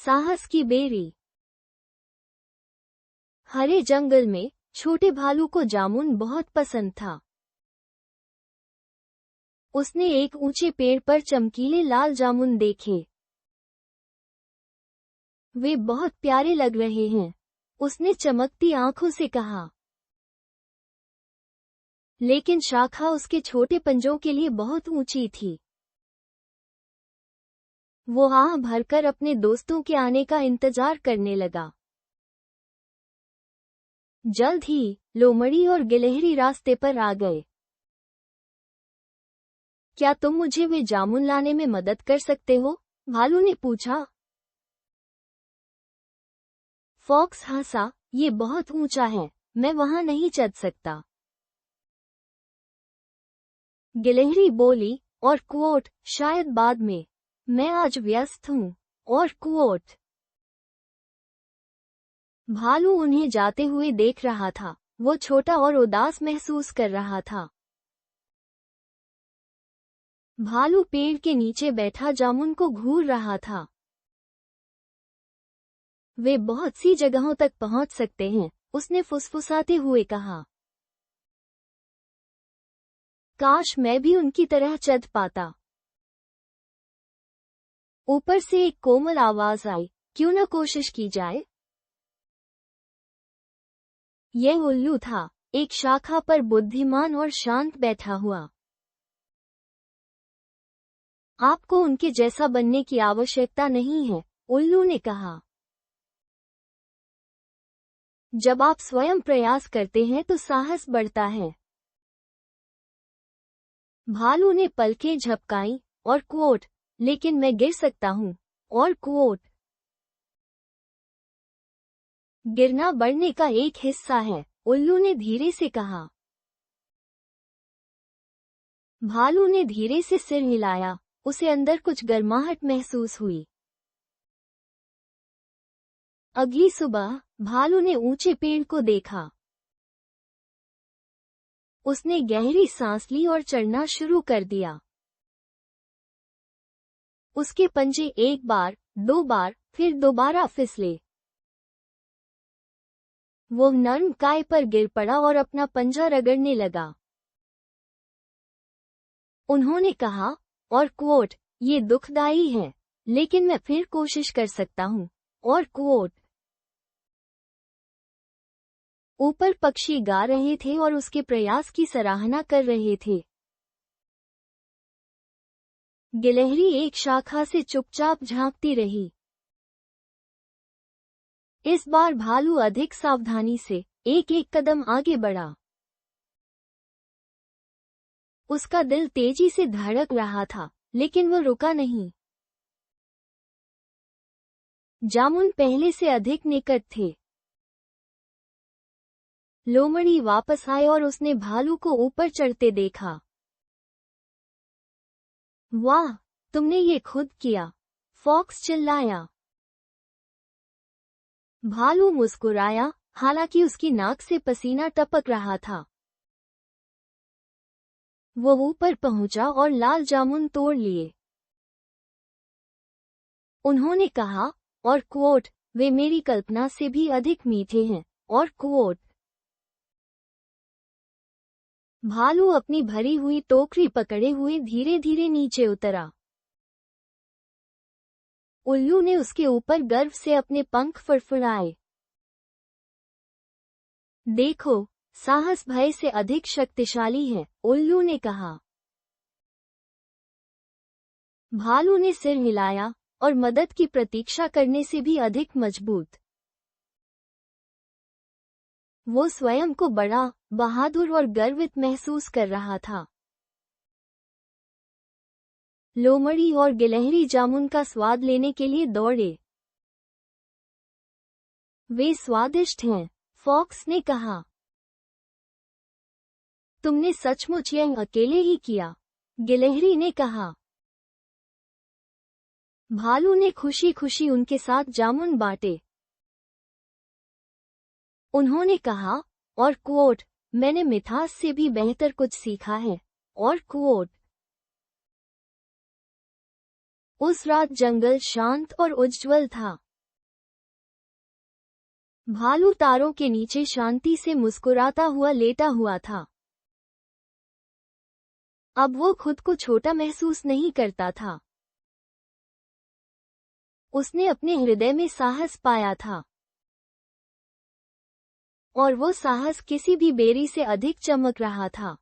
साहस की बेरी। हरे जंगल में छोटे भालू को जामुन बहुत पसंद था। उसने एक ऊंचे पेड़ पर चमकीले लाल जामुन देखे। वे बहुत प्यारे लग रहे हैं, उसने चमकती आंखों से कहा। लेकिन शाखा उसके छोटे पंजों के लिए बहुत ऊंची थी। वो आह भरकर अपने दोस्तों के आने का इंतजार करने लगा। जल्द ही लोमड़ी और गिलहरी रास्ते पर आ गए। क्या तुम मुझे वे जामुन लाने में मदद कर सकते हो? भालू ने पूछा। फॉक्स हंसा, ये बहुत ऊंचा है, मैं वहां नहीं चढ़ सकता। गिलहरी बोली, और क्वोट, शायद बाद में, मैं आज व्यस्त हूँ। और क्वोट। भालू उन्हें जाते हुए देख रहा था। वो छोटा और उदास महसूस कर रहा था। भालू पेड़ के नीचे बैठा जामुन को घूर रहा था। वे बहुत सी जगहों तक पहुंच सकते हैं, उसने फुसफुसाते हुए कहा। काश मैं भी उनकी तरह चढ़ पाता। ऊपर से एक कोमल आवाज आई, क्यों न कोशिश की जाए? यह उल्लू था, एक शाखा पर बुद्धिमान और शांत बैठा हुआ। आपको उनके जैसा बनने की आवश्यकता नहीं है, उल्लू ने कहा। जब आप स्वयं प्रयास करते हैं तो साहस बढ़ता है। भालू ने पलकें झपकाईं, और क्वोट, लेकिन मैं गिर सकता हूँ। और क्वोट। गिरना बढ़ने का एक हिस्सा है, उल्लू ने धीरे से कहा। भालू ने धीरे से सिर हिलाया, उसे अंदर कुछ गर्माहट महसूस हुई। अगली सुबह भालू ने ऊंचे पेड़ को देखा। उसने गहरी सांस ली और चढ़ना शुरू कर दिया। उसके पंजे एक बार, दो बार, फिर दोबारा फिसले। वो नर्म काय पर गिर पड़ा और अपना पंजा रगड़ने लगा। उन्होंने कहा, और क्वोट, ये दुखदाई है, लेकिन मैं फिर कोशिश कर सकता हूँ। और क्वोट। ऊपर पक्षी गा रहे थे और उसके प्रयास की सराहना कर रहे थे। गिलहरी एक शाखा से चुपचाप झांकती रही। इस बार भालू अधिक सावधानी से एक एक कदम आगे बढ़ा। उसका दिल तेजी से धड़क रहा था, लेकिन वो रुका नहीं। जामुन पहले से अधिक निकट थे। लोमड़ी वापस आए और उसने भालू को ऊपर चढ़ते देखा। वाह, तुमने ये खुद किया, फॉक्स चिल्लाया। भालू मुस्कुराया, हालांकि उसकी नाक से पसीना टपक रहा था। वो ऊपर पहुंचा और लाल जामुन तोड़ लिए। उन्होंने कहा, और क्वोट, वे मेरी कल्पना से भी अधिक मीठे हैं। और क्वोट। भालू अपनी भरी हुई टोकरी पकड़े हुए धीरे धीरे नीचे उतरा। उल्लू ने उसके ऊपर गर्व से अपने पंख फड़फड़ाए। देखो, साहस भय से अधिक शक्तिशाली है, उल्लू ने कहा। भालू ने सिर हिलाया, और मदद की प्रतीक्षा करने से भी अधिक मजबूत। वो स्वयं को बड़ा, बहादुर और गर्वित महसूस कर रहा था। लोमड़ी और गिलहरी जामुन का स्वाद लेने के लिए दौड़े। वे स्वादिष्ट हैं, फॉक्स ने कहा। तुमने सचमुच यह अकेले ही किया, गिलहरी ने कहा। भालू ने खुशी खुशी उनके साथ जामुन बांटे। उन्होंने कहा, और क्वोट, मैंने मिठास से भी बेहतर कुछ सीखा है। और क्वोट। उस रात जंगल शांत और उज्ज्वल था। भालू तारों के नीचे शांति से मुस्कुराता हुआ लेटा हुआ था। अब वो खुद को छोटा महसूस नहीं करता था। उसने अपने हृदय में साहस पाया था, और वो साहस किसी भी बेरी से अधिक चमक रहा था।